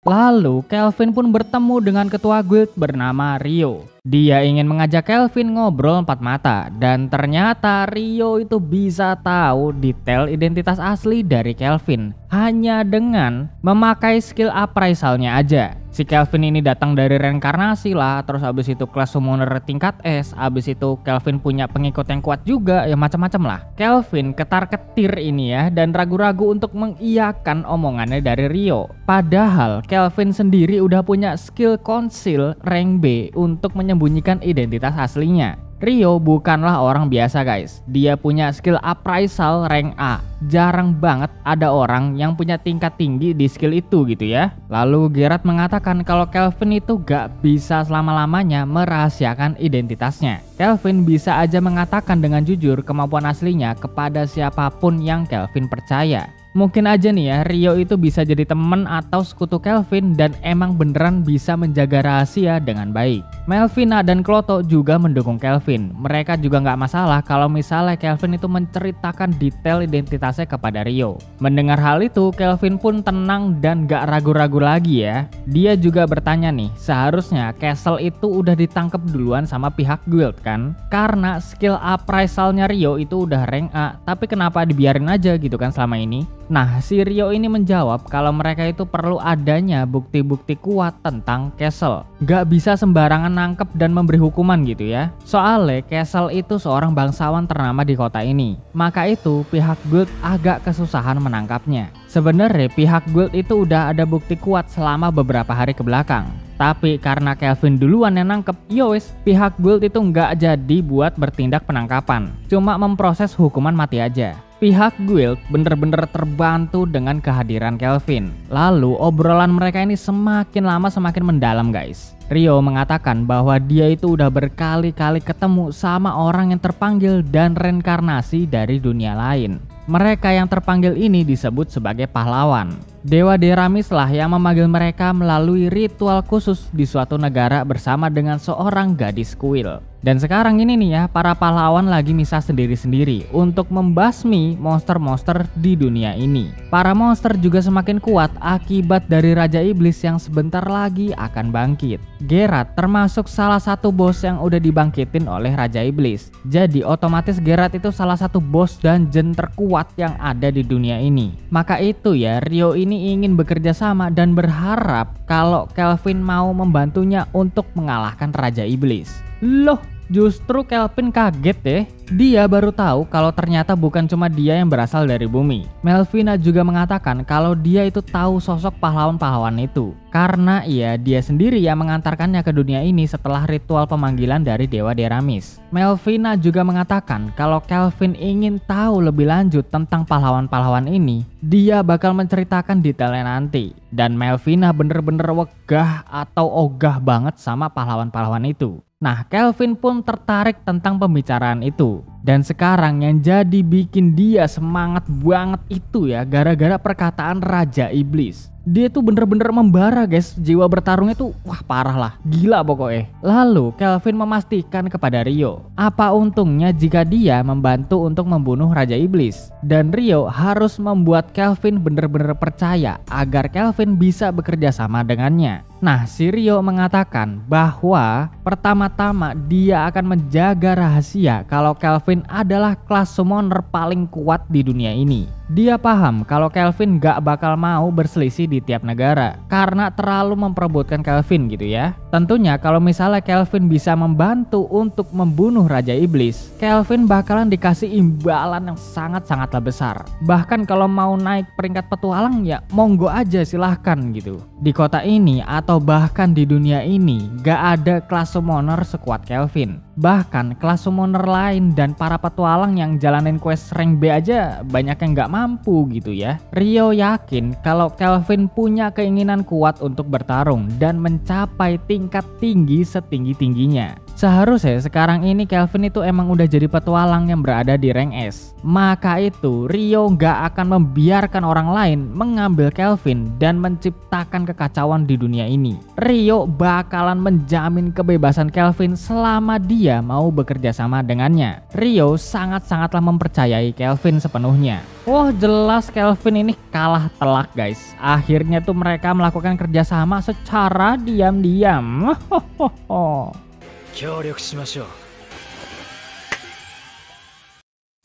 Lalu Kelvin pun bertemu dengan ketua guild bernama Rio. Dia ingin mengajak Kelvin ngobrol empat mata dan ternyata Rio itu bisa tahu detail identitas asli dari Kelvin hanya dengan memakai skill appraisalnya aja. Si Kelvin ini datang dari reinkarnasi lah, terus abis itu kelas summoner tingkat S, abis itu Kelvin punya pengikut yang kuat juga, ya macam-macam lah. Kelvin ketar-ketir ini ya dan ragu-ragu untuk mengiyakan omongannya dari Rio. Padahal Kelvin sendiri udah punya skill conceal rank B untuk menyembunyikan identitas aslinya. Rio bukanlah orang biasa guys, dia punya skill appraisal rank A. Jarang banget ada orang yang punya tingkat tinggi di skill itu gitu ya. Lalu Gerard mengatakan kalau Kelvin itu gak bisa selama-lamanya merahasiakan identitasnya. Kelvin bisa aja mengatakan dengan jujur kemampuan aslinya kepada siapapun yang Kelvin percaya. Mungkin aja nih ya Rio itu bisa jadi temen atau sekutu Kelvin dan emang beneran bisa menjaga rahasia dengan baik. Melvina dan Kloto juga mendukung Kelvin. Mereka juga nggak masalah kalau misalnya Kelvin itu menceritakan detail identitasnya kepada Rio. Mendengar hal itu Kelvin pun tenang dan gak ragu-ragu lagi ya. Dia juga bertanya nih, seharusnya Castle itu udah ditangkap duluan sama pihak guild kan? Karena skill appraisalnya Rio itu udah rank A, tapi kenapa dibiarin aja gitu kan selama ini? Nah, si Rio ini menjawab kalau mereka itu perlu adanya bukti-bukti kuat tentang Castle. Gak bisa sembarangan nangkep dan memberi hukuman gitu ya. Soalnya Castle itu seorang bangsawan ternama di kota ini. Maka itu pihak guild agak kesusahan menangkapnya. Sebenarnya pihak guild itu udah ada bukti kuat selama beberapa hari ke belakang. Tapi karena Kelvin duluan yang nangkep, yowes, pihak guild itu nggak jadi buat bertindak penangkapan. Cuma memproses hukuman mati aja. Pihak guild bener-bener terbantu dengan kehadiran Kelvin. Lalu obrolan mereka ini semakin lama semakin mendalam guys. Rio mengatakan bahwa dia itu udah berkali-kali ketemu sama orang yang terpanggil dan reinkarnasi dari dunia lain. Mereka yang terpanggil ini disebut sebagai pahlawan. Dewa Deramis lah yang memanggil mereka melalui ritual khusus di suatu negara bersama dengan seorang gadis kuil. Dan sekarang ini nih ya, para pahlawan lagi misah sendiri-sendiri untuk membasmi monster-monster di dunia ini. Para monster juga semakin kuat akibat dari Raja Iblis yang sebentar lagi akan bangkit. Gerard termasuk salah satu bos yang udah dibangkitin oleh Raja Iblis. Jadi otomatis Gerard itu salah satu bos dungeon terkuat yang ada di dunia ini. Maka itu ya, Rio ini ingin bekerja sama dan berharap kalau Kelvin mau membantunya untuk mengalahkan Raja Iblis. Loh, justru Kelvin kaget deh. Dia baru tahu kalau ternyata bukan cuma dia yang berasal dari bumi. Melvina juga mengatakan kalau dia itu tahu sosok pahlawan-pahlawan itu. Karena dia sendiri yang mengantarkannya ke dunia ini setelah ritual pemanggilan dari Dewa Deramis. Melvina juga mengatakan kalau Kelvin ingin tahu lebih lanjut tentang pahlawan-pahlawan ini, dia bakal menceritakan detailnya nanti. Dan Melvina bener-bener wegah atau ogah banget sama pahlawan-pahlawan itu. Nah, Kelvin pun tertarik tentang pembicaraan itu. Dan sekarang yang jadi bikin dia semangat banget itu ya gara-gara perkataan Raja Iblis. Dia tuh bener-bener membara guys, jiwa bertarungnya tuh wah parah lah, gila pokoknya. Lalu Kelvin memastikan kepada Rio, apa untungnya jika dia membantu untuk membunuh Raja Iblis. Dan Rio harus membuat Kelvin bener-bener percaya agar Kelvin bisa bekerja sama dengannya. Nah, si Rio mengatakan bahwa pertama-tama dia akan menjaga rahasia kalau Kelvin adalah kelas summoner paling kuat di dunia ini. Dia paham kalau Kelvin gak bakal mau berselisih di tiap negara karena terlalu memperebutkan Kelvin gitu ya. Tentunya kalau misalnya Kelvin bisa membantu untuk membunuh Raja Iblis, Kelvin bakalan dikasih imbalan yang sangat-sangatlah besar. Bahkan kalau mau naik peringkat petualang ya monggo aja silahkan gitu. Di kota ini atau bahkan di dunia ini gak ada kelas summoner sekuat Kelvin. Bahkan kelas summoner lain dan para petualang yang jalanin quest rank B aja banyak yang gak mampu gitu ya. Rio yakin kalau Kelvin punya keinginan kuat untuk bertarung dan mencapai tingkat tinggi setinggi-tingginya. Seharusnya sekarang ini Kelvin itu emang udah jadi petualang yang berada di rank S. Maka itu Rio nggak akan membiarkan orang lain mengambil Kelvin dan menciptakan kekacauan di dunia ini. Rio bakalan menjamin kebebasan Kelvin selama dia mau bekerja sama dengannya. Rio sangat-sangatlah mempercayai Kelvin sepenuhnya. Wah, jelas Kelvin ini kalah telak guys. Akhirnya tuh mereka melakukan kerjasama secara diam-diam.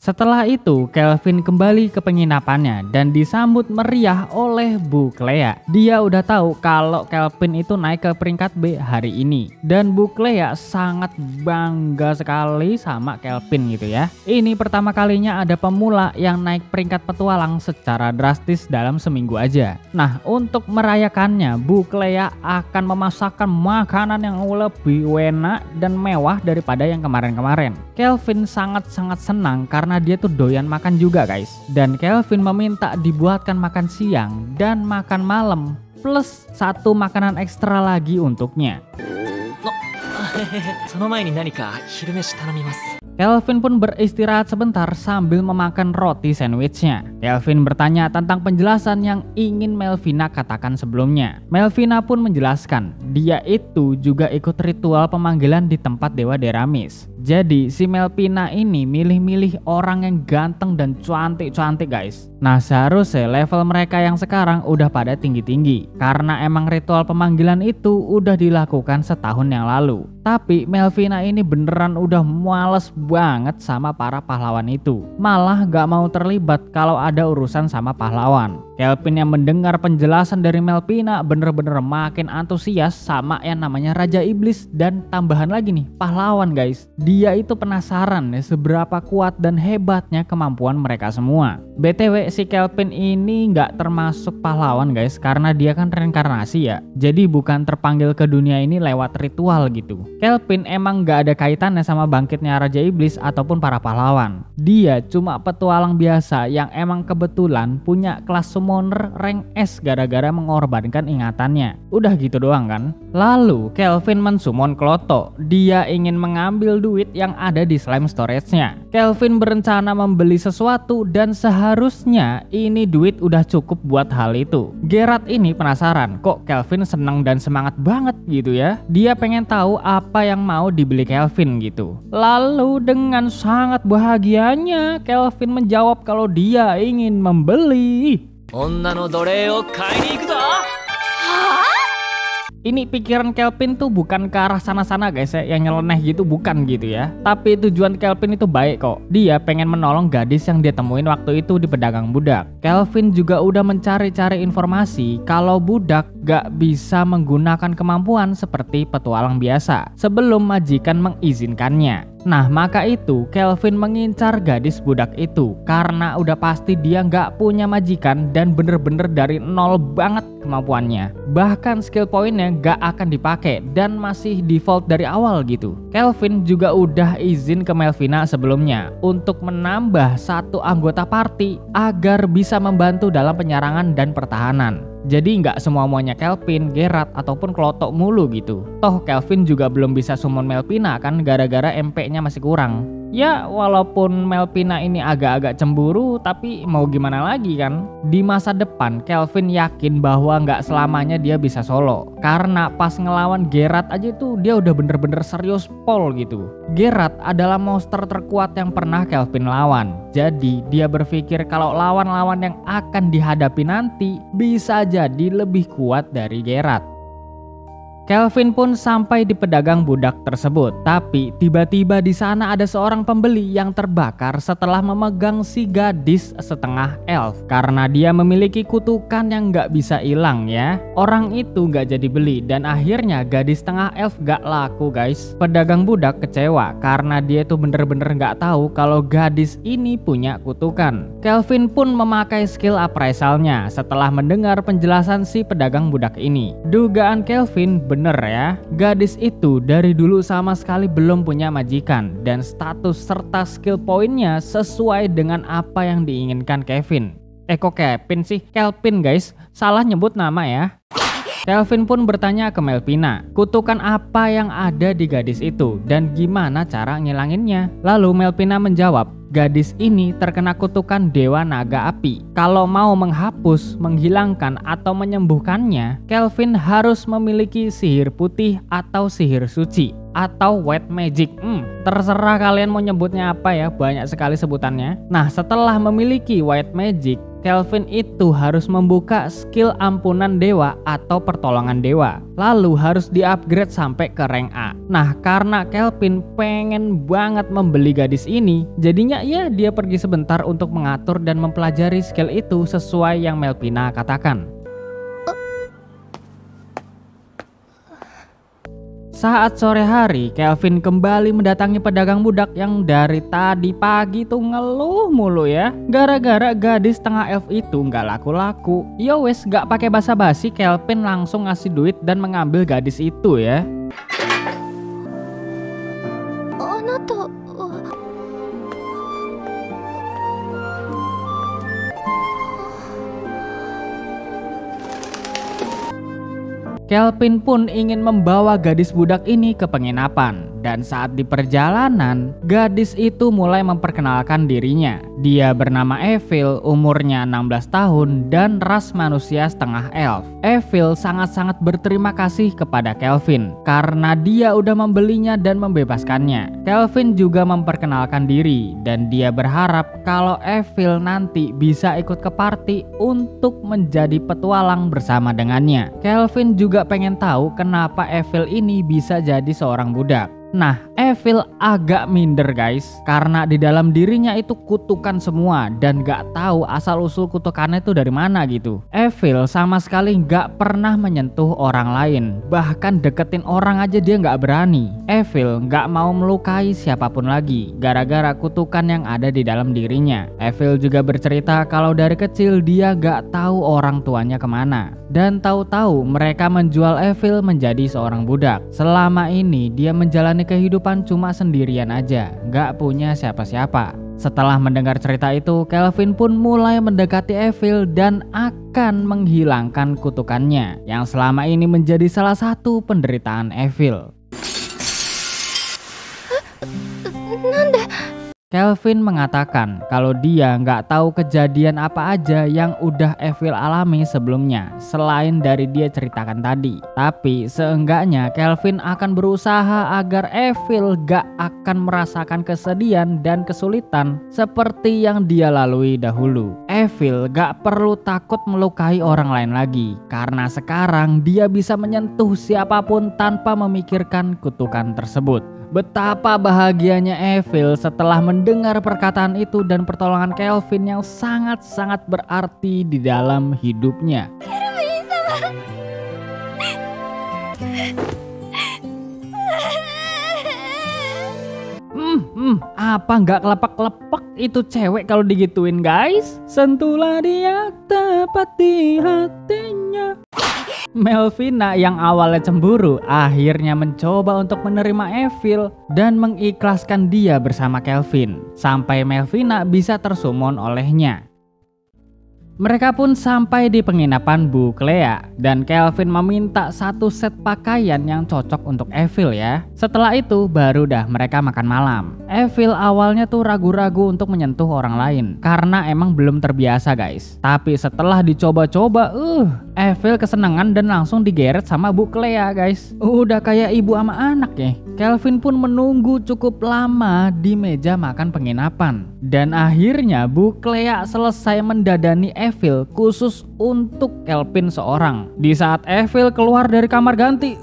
Setelah itu, Kelvin kembali ke penginapannya dan disambut meriah oleh Bu Clea. Dia udah tahu kalau Kelvin itu naik ke peringkat B hari ini. Dan Bu Clea sangat bangga sekali sama Kelvin gitu ya. Ini pertama kalinya ada pemula yang naik peringkat petualang secara drastis dalam seminggu aja. Nah, untuk merayakannya, Bu Clea akan memasakkan makanan yang lebih enak dan mewah daripada yang kemarin-kemarin. Kelvin sangat-sangat senang karena dia tuh doyan makan juga guys. Dan Kelvin meminta dibuatkan makan siang dan makan malam plus satu makanan ekstra lagi untuknya. Kelvin pun beristirahat sebentar sambil memakan roti sandwichnya. Kelvin bertanya tentang penjelasan yang ingin Melvina katakan sebelumnya. Melvina pun menjelaskan, dia itu juga ikut ritual pemanggilan di tempat Dewa Deramis. Jadi si Melvina ini milih-milih orang yang ganteng dan cantik-cantik guys. Nah, seharusnya level mereka yang sekarang udah pada tinggi-tinggi. Karena emang ritual pemanggilan itu udah dilakukan setahun yang lalu. Tapi Melvina ini beneran udah males banget sama para pahlawan itu. Malah gak mau terlibat kalau ada urusan sama pahlawan. Kelvin yang mendengar penjelasan dari Melvina bener-bener makin antusias sama yang namanya Raja Iblis dan tambahan lagi nih pahlawan guys. Dia itu penasaran ya seberapa kuat dan hebatnya kemampuan mereka semua. BTW si Kelvin ini nggak termasuk pahlawan guys karena dia kan reinkarnasi ya. Jadi bukan terpanggil ke dunia ini lewat ritual gitu. Kelvin emang nggak ada kaitannya sama bangkitnya Raja Iblis ataupun para pahlawan. Dia cuma petualang biasa yang emang kebetulan punya kelas summoner rank S gara-gara mengorbankan ingatannya. Udah gitu doang kan. Lalu Kelvin mensummon Kloto. Dia ingin mengambil duit yang ada di slime storage-nya. Kelvin berencana membeli sesuatu dan seharusnya ini duit udah cukup buat hal itu. Geralt ini penasaran kok Kelvin seneng dan semangat banget gitu ya. Dia pengen tahu apa yang mau dibeli Kelvin gitu. Lalu dengan sangat bahagianya Kelvin menjawab kalau dia ingin membeli. Ini pikiran Kelvin tuh bukan ke arah sana-sana guys ya, yang nyeleneh gitu bukan gitu ya. Tapi tujuan Kelvin itu baik kok. Dia pengen menolong gadis yang dia temuin waktu itu di pedagang budak. Kelvin juga udah mencari-cari informasi kalau budak gak bisa menggunakan kemampuan seperti petualang biasa sebelum majikan mengizinkannya. Nah, maka itu Kelvin mengincar gadis budak itu karena udah pasti dia nggak punya majikan dan bener-bener dari nol banget kemampuannya. Bahkan skill pointnya nggak akan dipakai dan masih default dari awal gitu. Kelvin juga udah izin ke Melvina sebelumnya untuk menambah satu anggota party agar bisa membantu dalam penyerangan dan pertahanan. Jadi nggak semua-muanya Kelvin, Geralt, ataupun Kloto mulu gitu. Toh Kelvin juga belum bisa summon Melvina kan gara-gara MP-nya masih kurang. Ya walaupun Melvina ini agak-agak cemburu tapi mau gimana lagi kan. Di masa depan Kelvin yakin bahwa nggak selamanya dia bisa solo. Karena pas ngelawan Geralt aja tuh dia udah bener-bener serius pol gitu. Geralt adalah monster terkuat yang pernah Kelvin lawan. Jadi dia berpikir kalau lawan-lawan yang akan dihadapi nanti bisa jadi lebih kuat dari Geralt. Kelvin pun sampai di pedagang budak tersebut, tapi tiba-tiba di sana ada seorang pembeli yang terbakar setelah memegang si gadis setengah elf karena dia memiliki kutukan yang nggak bisa hilang ya. Orang itu nggak jadi beli dan akhirnya gadis setengah elf nggak laku guys. Pedagang budak kecewa karena dia tuh bener-bener nggak tahu kalau gadis ini punya kutukan. Kelvin pun memakai skill appraisalnya setelah mendengar penjelasan si pedagang budak ini. Dugaan Kelvin bener ya, gadis itu dari dulu sama sekali belum punya majikan dan status serta skill poinnya sesuai dengan apa yang diinginkan Kevin. Kok Kevin sih? Kelvin guys, salah nyebut nama ya. Kelvin pun bertanya ke Melvina, kutukan apa yang ada di gadis itu dan gimana cara ngilanginnya. Lalu Melvina menjawab, gadis ini terkena kutukan Dewa Naga Api. Kalau mau menghapus, menghilangkan, atau menyembuhkannya, Kelvin harus memiliki sihir putih atau sihir suci atau white magic. Terserah kalian mau nyebutnya apa ya, banyak sekali sebutannya. Nah, setelah memiliki white magic, Kelvin itu harus membuka skill ampunan dewa atau pertolongan dewa. Lalu harus di-upgrade sampai ke rank A. Nah, karena Kelvin pengen banget membeli gadis ini, jadinya ya dia pergi sebentar untuk mengatur dan mempelajari skill itu sesuai yang Melvina katakan. Saat sore hari, Kelvin kembali mendatangi pedagang budak yang dari tadi pagi tuh ngeluh mulu ya. Gara-gara gadis tengah elf itu nggak laku-laku. Yo wes, nggak pakai basa-basi, Kelvin langsung ngasih duit dan mengambil gadis itu ya. Kelvin pun ingin membawa gadis budak ini ke penginapan. Dan saat di perjalanan, gadis itu mulai memperkenalkan dirinya. Dia bernama Evil, umurnya 16 tahun dan ras manusia setengah elf. Evil sangat-sangat berterima kasih kepada Kelvin karena dia udah membelinya dan membebaskannya. Kelvin juga memperkenalkan diri dan dia berharap kalau Evil nanti bisa ikut ke party untuk menjadi petualang bersama dengannya. Kelvin juga pengen tahu kenapa Evil ini bisa jadi seorang budak. Nah, Evil agak minder guys, karena di dalam dirinya itu kutukan semua dan gak tahu asal-usul kutukannya itu dari mana gitu. Evil sama sekali gak pernah menyentuh orang lain, bahkan deketin orang aja dia gak berani. Evil gak mau melukai siapapun lagi, gara-gara kutukan yang ada di dalam dirinya. Evil juga bercerita kalau dari kecil dia gak tahu orang tuanya kemana. Dan tahu-tahu mereka menjual Evil menjadi seorang budak. Selama ini dia menjalani kehidupan cuma sendirian aja, gak punya siapa-siapa. Setelah mendengar cerita itu, Kelvin pun mulai mendekati Evil dan akan menghilangkan kutukannya yang selama ini menjadi salah satu penderitaan Evil. Kelvin mengatakan kalau dia nggak tahu kejadian apa aja yang udah Evil alami sebelumnya selain dari dia ceritakan tadi. Tapi seenggaknya Kelvin akan berusaha agar Evil gak akan merasakan kesedihan dan kesulitan seperti yang dia lalui dahulu. Evil gak perlu takut melukai orang lain lagi karena sekarang dia bisa menyentuh siapapun tanpa memikirkan kutukan tersebut. Betapa bahagianya Evil setelah mendengar perkataan itu dan pertolongan Kelvin yang sangat-sangat berarti di dalam hidupnya. Apa nggak kelepek-kelepek itu cewek kalau digituin guys? Sentuhlah dia tepat di hatinya. Melvina yang awalnya cemburu akhirnya mencoba untuk menerima Evil dan mengikhlaskan dia bersama Kelvin sampai Melvina bisa tersumon olehnya. Mereka pun sampai di penginapan Bu Clea dan Kelvin meminta satu set pakaian yang cocok untuk Evil ya. Setelah itu baru dah mereka makan malam. Evil awalnya tuh ragu-ragu untuk menyentuh orang lain karena emang belum terbiasa guys. Tapi setelah dicoba-coba, Evil kesenangan dan langsung digeret sama Bu Clea guys. Udah kayak ibu sama anak ya. Kelvin pun menunggu cukup lama di meja makan penginapan. Dan akhirnya Bu Clea selesai mendadani Evil khusus untuk Kelvin seorang. Di saat Evil keluar dari kamar ganti,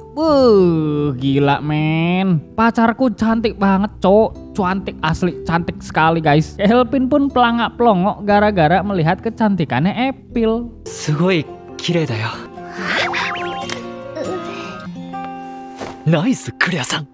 gila men. Pacarku cantik banget cok. Cantik asli, cantik sekali guys. Kelvin pun pelangak-pelongok gara-gara melihat kecantikannya Evil. Sugoi kirei da yo. Nice, Clea-san.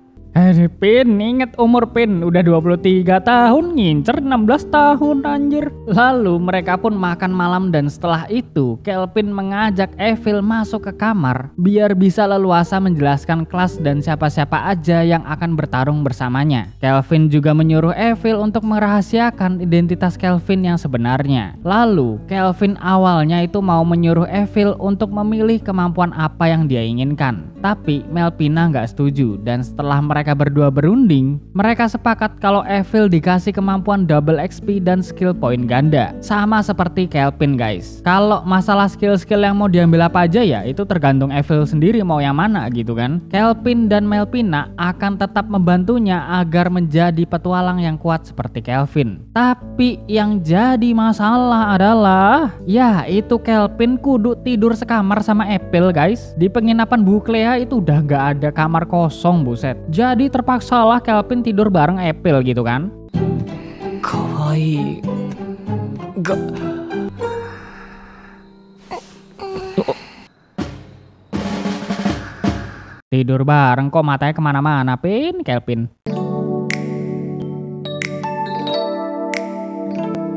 Pin, inget umur Pin, udah 23 tahun, ngincer 16 tahun anjir. Lalu mereka pun makan malam dan setelah itu Kelvin mengajak Evil masuk ke kamar biar bisa leluasa menjelaskan kelas dan siapa-siapa aja yang akan bertarung bersamanya. Kelvin juga menyuruh Evil untuk merahasiakan identitas Kelvin yang sebenarnya. Lalu Kelvin awalnya itu mau menyuruh Evil untuk memilih kemampuan apa yang dia inginkan. Tapi Melvina nggak setuju dan setelah mereka berdua berunding, mereka sepakat kalau Evil dikasih kemampuan double XP dan skill point ganda. Sama seperti Kelvin guys. Kalau masalah skill-skill yang mau diambil apa aja ya itu tergantung Evil sendiri mau yang mana gitu kan. Kelvin dan Melvina akan tetap membantunya agar menjadi petualang yang kuat seperti Kelvin. Tapi yang jadi masalah adalah ya itu Kelvin kudu tidur sekamar sama Evil guys. Di penginapan Bu Clea itu udah gak ada kamar kosong buset. Jadi terpaksalah Kelvin tidur bareng Evil gitu kan. Kawaii. Gak. Tidur bareng kok matanya kemana-mana Pin, Kelvin.